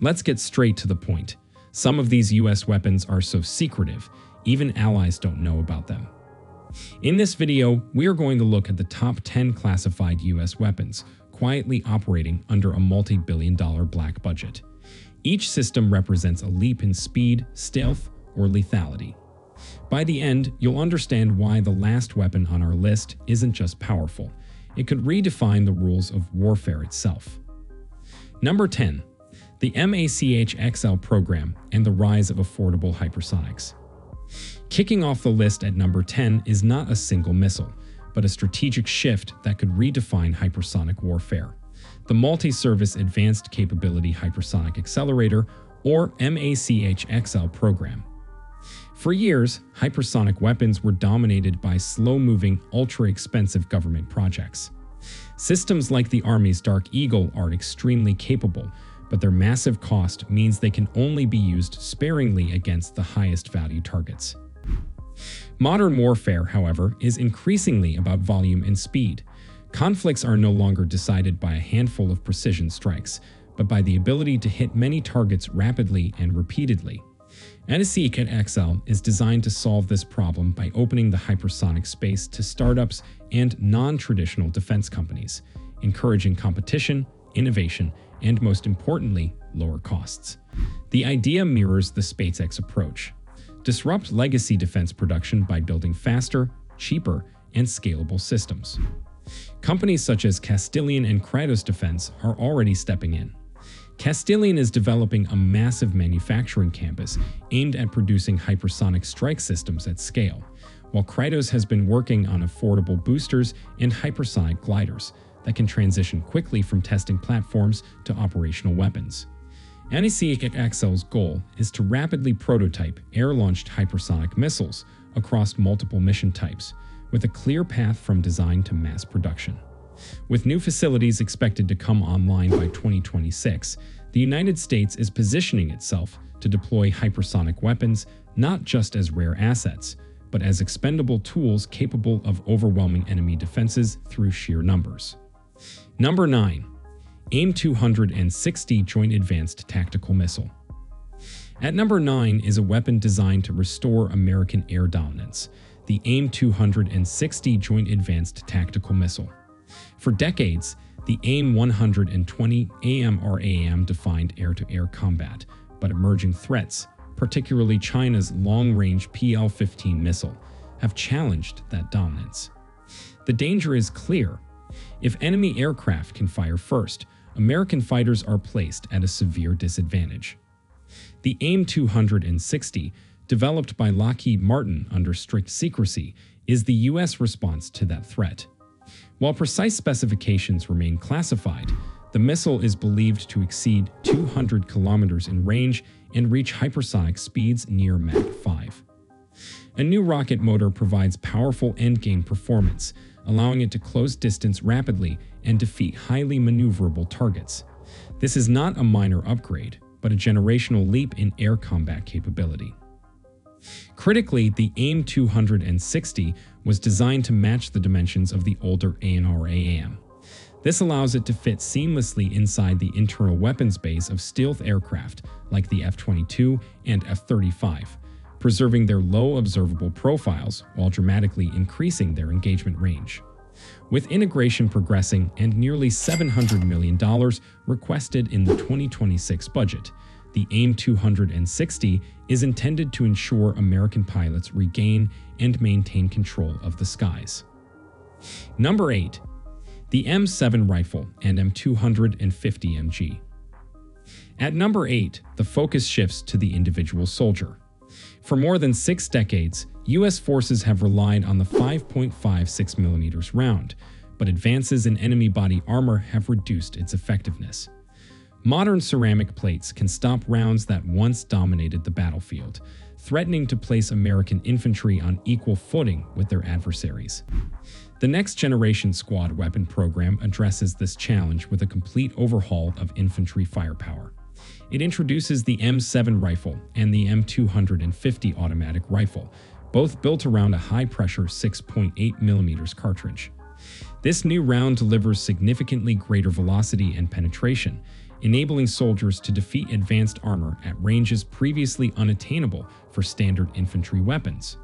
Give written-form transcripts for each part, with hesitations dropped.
Let's get straight to the point. Some of these US weapons are so secretive, even allies don't know about them. In this video, we are going to look at the top 10 classified US weapons, quietly operating under a multi-billion-dollar black budget. Each system represents a leap in speed, stealth, or lethality. By the end, you'll understand why the last weapon on our list isn't just powerful. It could redefine the rules of warfare itself. Number 10. The HACM program and the rise of affordable hypersonics. Kicking off the list at number 10 is not a single missile, but a strategic shift that could redefine hypersonic warfare. The Multi-Service Advanced Capability Hypersonic Accelerator, or HACM program. For years, hypersonic weapons were dominated by slow-moving, ultra-expensive government projects. Systems like the Army's Dark Eagle are extremely capable, but their massive cost means they can only be used sparingly against the highest-value targets. Modern warfare, however, is increasingly about volume and speed. Conflicts are no longer decided by a handful of precision strikes, but by the ability to hit many targets rapidly and repeatedly. HACM is designed to solve this problem by opening the hypersonic space to startups and non-traditional defense companies, encouraging competition, innovation, and most importantly, lower costs. The idea mirrors the SpaceX approach. Disrupt legacy defense production by building faster, cheaper, and scalable systems. Companies such as Castilian and Kratos Defense are already stepping in. Castilian is developing a massive manufacturing campus aimed at producing hypersonic strike systems at scale, while Kratos has been working on affordable boosters and hypersonic gliders that can transition quickly from testing platforms to operational weapons. HACM's goal is to rapidly prototype air-launched hypersonic missiles across multiple mission types, with a clear path from design to mass production. With new facilities expected to come online by 2026, the United States is positioning itself to deploy hypersonic weapons not just as rare assets, but as expendable tools capable of overwhelming enemy defenses through sheer numbers. Number 9. AIM-260 Joint Advanced Tactical Missile. At number 9 is a weapon designed to restore American air dominance, the AIM-260 Joint Advanced Tactical Missile. For decades, the AIM-120 AMRAAM defined air-to-air combat, but emerging threats, particularly China's long-range PL-15 missile, have challenged that dominance. The danger is clear. If enemy aircraft can fire first, American fighters are placed at a severe disadvantage. The AIM-260, developed by Lockheed Martin under strict secrecy, is the U.S. response to that threat. While precise specifications remain classified, the missile is believed to exceed 200 kilometers in range and reach hypersonic speeds near Mach 5. A new rocket motor provides powerful endgame performance, allowing it to close distance rapidly and defeat highly maneuverable targets. This is not a minor upgrade, but a generational leap in air combat capability. Critically, the AIM-260 was designed to match the dimensions of the older AMRAAM. This allows it to fit seamlessly inside the internal weapons base of stealth aircraft like the F-22 and F-35, preserving their low observable profiles while dramatically increasing their engagement range. With integration progressing and nearly $700 million requested in the 2026 budget, the AIM-260 is intended to ensure American pilots regain and maintain control of the skies. Number 8. The M7 rifle and M250MG. At number 8, the focus shifts to the individual soldier. For more than 6 decades, U.S. forces have relied on the 5.56mm round, but advances in enemy body armor have reduced its effectiveness. Modern ceramic plates can stop rounds that once dominated the battlefield, threatening to place American infantry on equal footing with their adversaries. The Next Generation Squad Weapon program addresses this challenge with a complete overhaul of infantry firepower. It introduces the M7 rifle and the M250 automatic rifle, both built around a high-pressure 6.8mm cartridge. This new round delivers significantly greater velocity and penetration, enabling soldiers to defeat advanced armor at ranges previously unattainable for standard infantry weapons.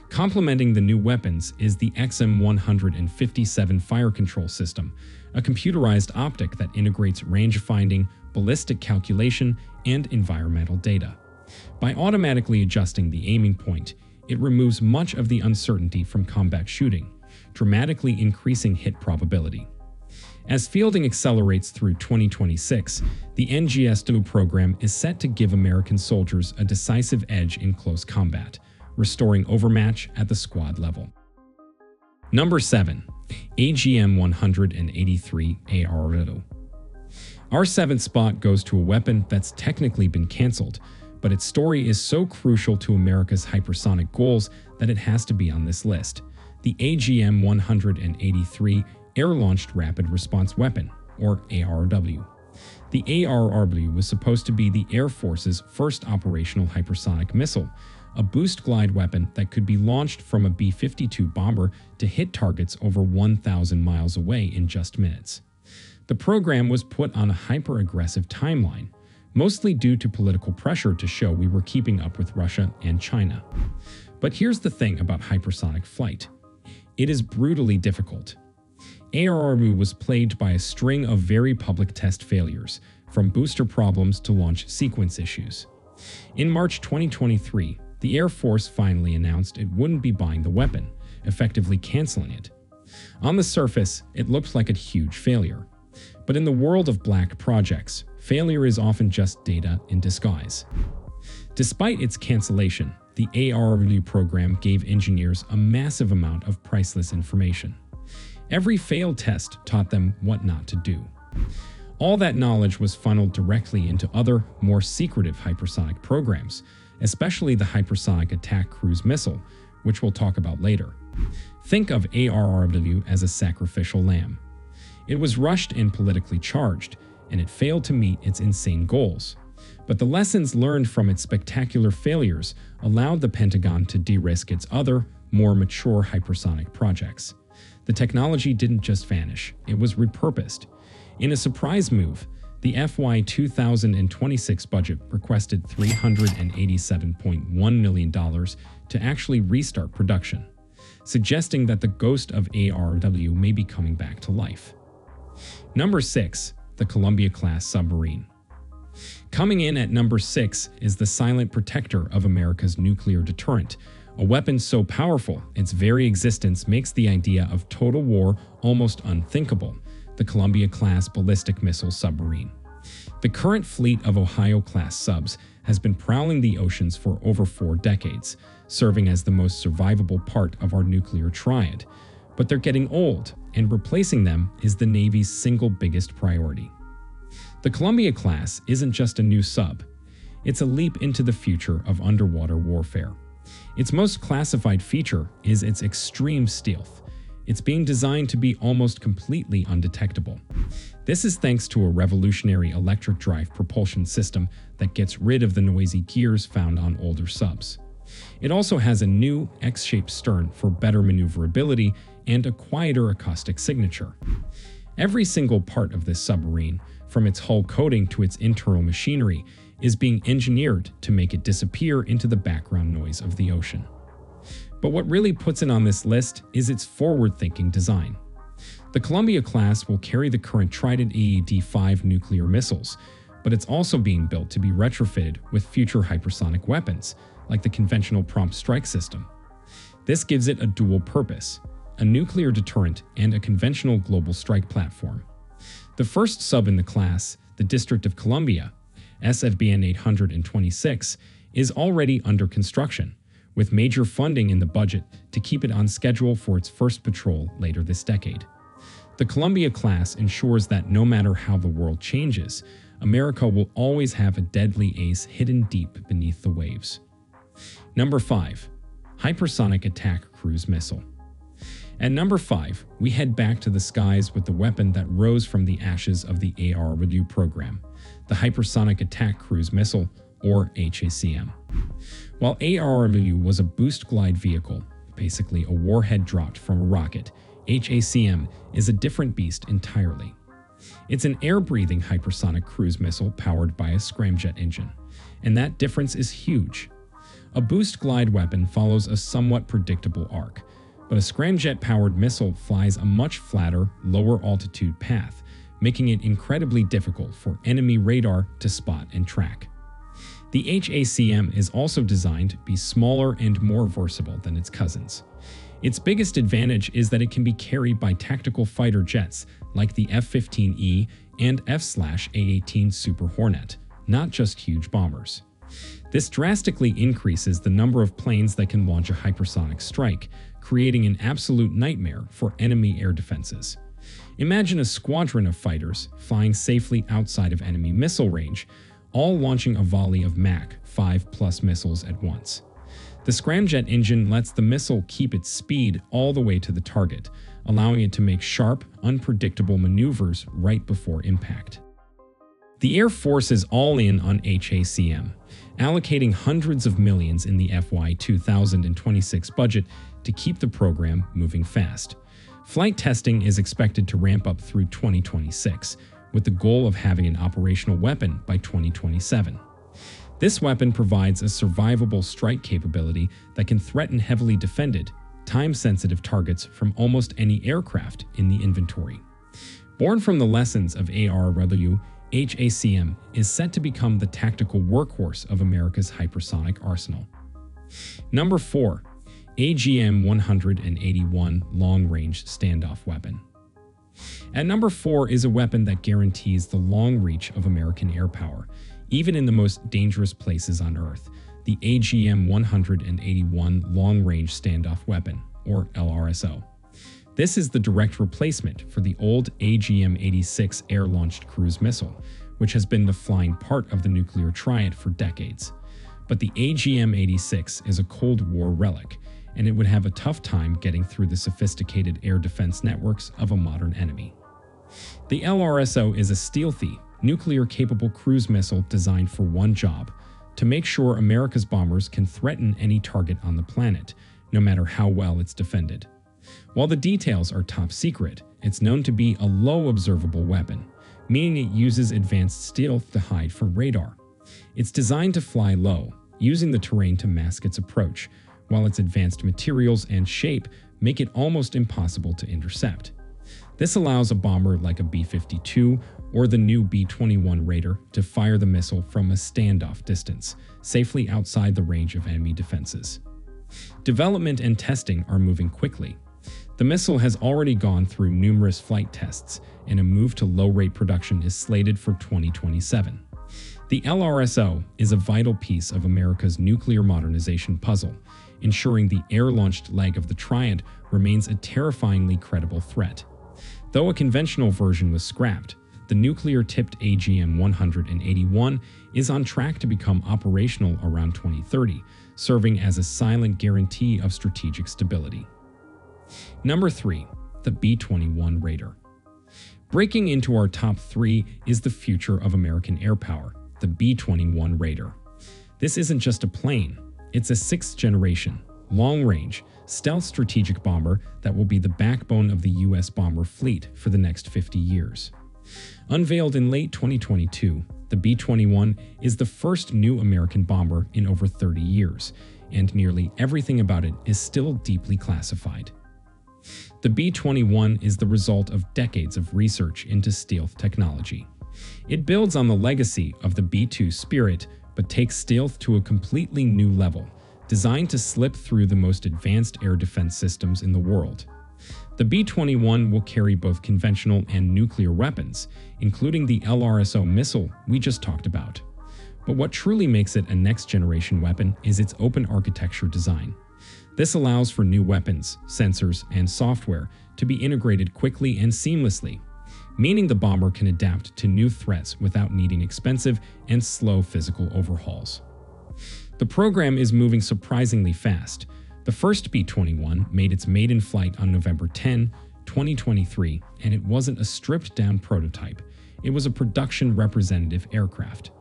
Complementing the new weapons is the HACM-157 fire control system, a computerized optic that integrates range-finding, ballistic calculation, and environmental data. By automatically adjusting the aiming point, it removes much of the uncertainty from combat shooting, dramatically increasing hit probability. As fielding accelerates through 2026, the NGS-2 program is set to give American soldiers a decisive edge in close combat, restoring overmatch at the squad level. Number 7. HACM-183 AR. Our 7th spot goes to a weapon that's technically been cancelled, but its story is so crucial to America's hypersonic goals that it has to be on this list. The HACM-183 Air-Launched Rapid Response Weapon, or ARW. The ARW was supposed to be the Air Force's first operational hypersonic missile, a boost glide weapon that could be launched from a B-52 bomber to hit targets over 1,000 miles away in just minutes. The program was put on a hyper-aggressive timeline, mostly due to political pressure to show we were keeping up with Russia and China. But here's the thing about hypersonic flight. It is brutally difficult. ARW was plagued by a string of very public test failures, from booster problems to launch sequence issues. In March 2023, the Air Force finally announced it wouldn't be buying the weapon, effectively canceling it. On the surface, it looked like a huge failure. But in the world of black projects, failure is often just data in disguise. Despite its cancellation, the ARW program gave engineers a massive amount of priceless information. Every failed test taught them what not to do. All that knowledge was funneled directly into other, more secretive hypersonic programs, especially the Hypersonic Attack Cruise Missile, which we'll talk about later. Think of ARW as a sacrificial lamb. It was rushed and politically charged, and it failed to meet its insane goals. But the lessons learned from its spectacular failures allowed the Pentagon to de-risk its other, more mature hypersonic projects. The technology didn't just vanish, it was repurposed. In a surprise move, the FY 2026 budget requested $387.1 million to actually restart production, suggesting that the ghost of ARW may be coming back to life. Number 6. The Columbia-class submarine. Coming in at number 6 is the silent protector of America's nuclear deterrent, a weapon so powerful its very existence makes the idea of total war almost unthinkable, the Columbia-class ballistic missile submarine. The current fleet of Ohio-class subs has been prowling the oceans for over 4 decades, serving as the most survivable part of our nuclear triad. But they're getting old, and replacing them is the Navy's single biggest priority. The Columbia-class isn't just a new sub. It's a leap into the future of underwater warfare. Its most classified feature is its extreme stealth. It's being designed to be almost completely undetectable. This is thanks to a revolutionary electric drive propulsion system that gets rid of the noisy gears found on older subs. It also has a new X-shaped stern for better maneuverability and a quieter acoustic signature. Every single part of this submarine, from its hull coating to its internal machinery, is being engineered to make it disappear into the background noise of the ocean. But what really puts it on this list is its forward-thinking design. The Columbia-class will carry the current Trident EED-5 nuclear missiles, but it's also being built to be retrofitted with future hypersonic weapons, like the conventional prompt strike system. This gives it a dual purpose: a nuclear deterrent and a conventional global strike platform. The first sub in the class, the District of Columbia, SFBN 826, is already under construction, with major funding in the budget to keep it on schedule for its first patrol later this decade. The Columbia-class ensures that no matter how the world changes, America will always have a deadly ace hidden deep beneath the waves. Number 5. Hypersonic Attack Cruise Missile. At number 5, we head back to the skies with the weapon that rose from the ashes of the ARW program, the Hypersonic Attack Cruise Missile, or HACM. While ARW was a boost glide vehicle, basically a warhead dropped from a rocket, HACM is a different beast entirely. It's an air-breathing hypersonic cruise missile powered by a scramjet engine, and that difference is huge. A boost glide weapon follows a somewhat predictable arc, but a scramjet-powered missile flies a much flatter, lower-altitude path, making it incredibly difficult for enemy radar to spot and track. The HACM is also designed to be smaller and more versatile than its cousins. Its biggest advantage is that it can be carried by tactical fighter jets like the F-15E and F/A-18 Super Hornet, not just huge bombers. This drastically increases the number of planes that can launch a hypersonic strike, creating an absolute nightmare for enemy air defenses. Imagine a squadron of fighters flying safely outside of enemy missile range, all launching a volley of Mach 5+ missiles at once. The scramjet engine lets the missile keep its speed all the way to the target, allowing it to make sharp, unpredictable maneuvers right before impact. The Air Force is all in on HACM, allocating hundreds of millions in the FY 2026 budget to keep the program moving fast. Flight testing is expected to ramp up through 2026, with the goal of having an operational weapon by 2027. This weapon provides a survivable strike capability that can threaten heavily defended, time-sensitive targets from almost any aircraft in the inventory. Born from the lessons of ARW, HACM is set to become the tactical workhorse of America's hypersonic arsenal. Number 4. AGM-181 Long-Range Standoff Weapon. At number 4 is a weapon that guarantees the long reach of American air power, even in the most dangerous places on Earth, the AGM-181 Long-Range Standoff Weapon, or LRSO. This is the direct replacement for the old AGM-86 air-launched cruise missile, which has been the flying part of the nuclear triad for decades. But the AGM-86 is a Cold War relic, and it would have a tough time getting through the sophisticated air defense networks of a modern enemy. The LRSO is a stealthy, nuclear-capable cruise missile designed for one job: to make sure America's bombers can threaten any target on the planet, no matter how well it's defended. While the details are top secret, it's known to be a low observable weapon, meaning it uses advanced stealth to hide from radar. It's designed to fly low, using the terrain to mask its approach, while its advanced materials and shape make it almost impossible to intercept. This allows a bomber like a B-52 or the new B-21 Raider to fire the missile from a standoff distance, safely outside the range of enemy defenses. Development and testing are moving quickly. The missile has already gone through numerous flight tests, and a move to low-rate production is slated for 2027. The LRSO is a vital piece of America's nuclear modernization puzzle, ensuring the air-launched leg of the triad remains a terrifyingly credible threat. Though a conventional version was scrapped, the nuclear-tipped AGM-181 is on track to become operational around 2030, serving as a silent guarantee of strategic stability. Number 3. The B-21 Raider. Breaking into our top 3 is the future of American air power, the B-21 Raider. This isn't just a plane, it's a 6th-generation, long-range, stealth strategic bomber that will be the backbone of the U.S. bomber fleet for the next 50 years. Unveiled in late 2022, the B-21 is the first new American bomber in over 30 years, and nearly everything about it is still deeply classified. The B-21 is the result of decades of research into stealth technology. It builds on the legacy of the B-2 Spirit, but takes stealth to a completely new level, designed to slip through the most advanced air defense systems in the world. The B-21 will carry both conventional and nuclear weapons, including the LRSO missile we just talked about. But what truly makes it a next-generation weapon is its open architecture design. This allows for new weapons, sensors, and software to be integrated quickly and seamlessly, meaning the bomber can adapt to new threats without needing expensive and slow physical overhauls. The program is moving surprisingly fast. The first B-21 made its maiden flight on November 10, 2023, and it wasn't a stripped-down prototype. It was a production representative aircraft.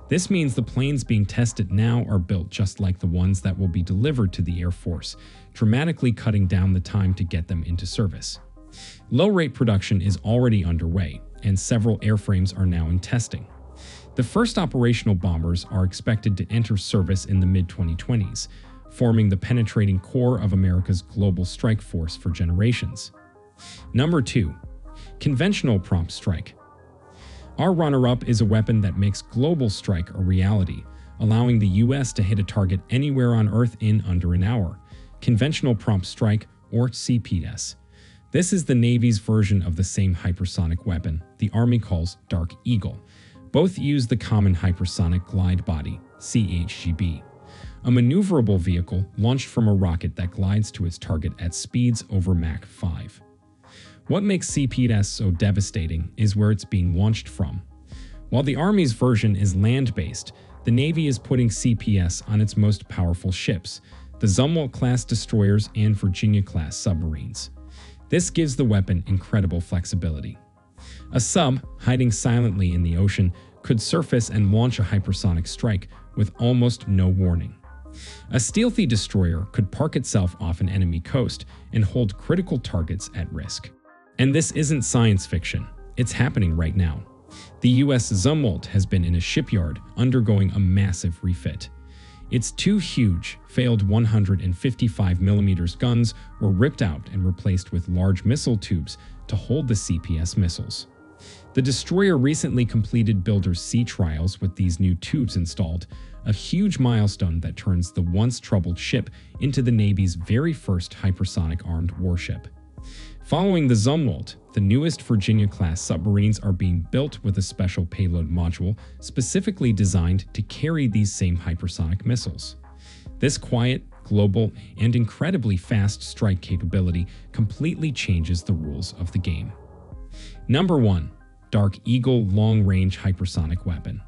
This means the planes being tested now are built just like the ones that will be delivered to the Air Force, dramatically cutting down the time to get them into service. Low-rate production is already underway, and several airframes are now in testing. The first operational bombers are expected to enter service in the mid-2020s, forming the penetrating core of America's global strike force for generations. Number 2. Conventional prompt strike. Our runner-up is a weapon that makes global strike a reality, allowing the US to hit a target anywhere on Earth in under an hour. Conventional prompt strike, or CPS. This is the Navy's version of the same hypersonic weapon the Army calls Dark Eagle. Both use the Common Hypersonic Glide Body, CHGB, a maneuverable vehicle launched from a rocket that glides to its target at speeds over Mach 5. What makes CPS so devastating is where it's being launched from. While the Army's version is land-based, the Navy is putting CPS on its most powerful ships, the Zumwalt-class destroyers and Virginia-class submarines. This gives the weapon incredible flexibility. A sub, hiding silently in the ocean, could surface and launch a hypersonic strike with almost no warning. A stealthy destroyer could park itself off an enemy coast and hold critical targets at risk. And this isn't science fiction. It's happening right now. The US Zumwalt has been in a shipyard undergoing a massive refit. Its two huge, failed 155mm guns were ripped out and replaced with large missile tubes to hold the CPS missiles. The destroyer recently completed builder's sea trials with these new tubes installed, a huge milestone that turns the once troubled ship into the Navy's very first hypersonic armed warship. Following the Zumwalt, the newest Virginia-class submarines are being built with a special payload module specifically designed to carry these same hypersonic missiles. This quiet, global, and incredibly fast strike capability completely changes the rules of the game. Number 1. Dark Eagle Long-Range Hypersonic Weapon.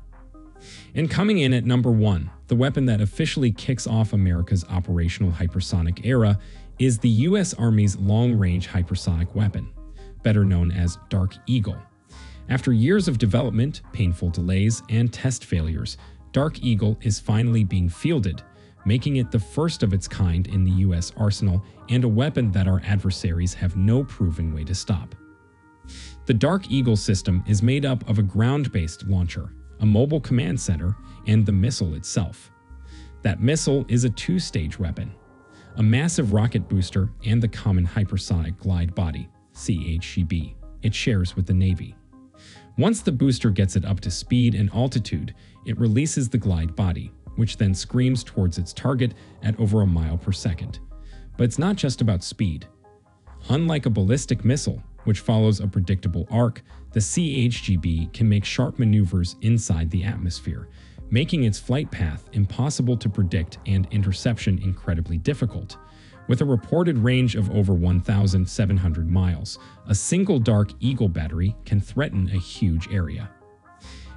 And coming in at number 1, the weapon that officially kicks off America's operational hypersonic era is the US Army's long-range hypersonic weapon, better known as Dark Eagle. After years of development, painful delays, and test failures, Dark Eagle is finally being fielded, making it the first of its kind in the US arsenal and a weapon that our adversaries have no proven way to stop. The Dark Eagle system is made up of a ground-based launcher, a mobile command center, and the missile itself. That missile is a two-stage weapon, a massive rocket booster and the Common Hypersonic Glide Body, CHGB, it shares with the Navy. Once the booster gets it up to speed and altitude, it releases the glide body, which then screams towards its target at over a mile per second. But it's not just about speed. Unlike a ballistic missile, which follows a predictable arc, the CHGB can make sharp maneuvers inside the atmosphere, making its flight path impossible to predict and interception incredibly difficult. With a reported range of over 1,700 miles, a single Dark Eagle battery can threaten a huge area.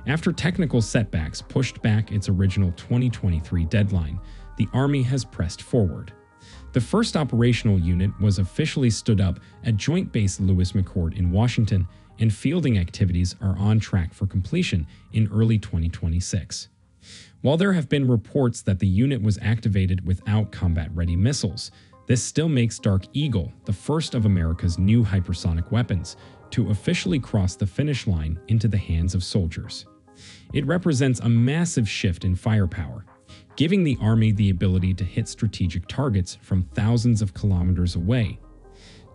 After technical setbacks pushed back its original 2023 deadline, the Army has pressed forward. The first operational unit was officially stood up at Joint Base Lewis McChord in Washington, and fielding activities are on track for completion in early 2026. While there have been reports that the unit was activated without combat-ready missiles, this still makes Dark Eagle the first of America's new hypersonic weapons to officially cross the finish line into the hands of soldiers. It represents a massive shift in firepower, giving the Army the ability to hit strategic targets from thousands of kilometers away.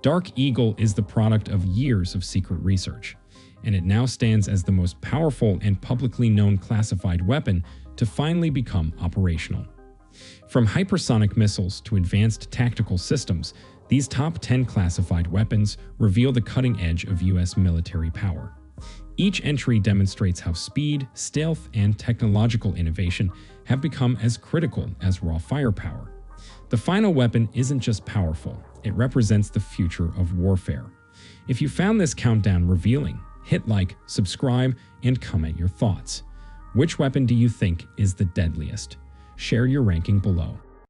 Dark Eagle is the product of years of secret research, and it now stands as the most powerful and publicly known classified weapon to finally become operational. From hypersonic missiles to advanced tactical systems, these top 10 classified weapons reveal the cutting edge of US military power. Each entry demonstrates how speed, stealth, and technological innovation have become as critical as raw firepower. The final weapon isn't just powerful, it represents the future of warfare. If you found this countdown revealing, hit like, subscribe, and comment your thoughts. Which weapon do you think is the deadliest? Share your ranking below.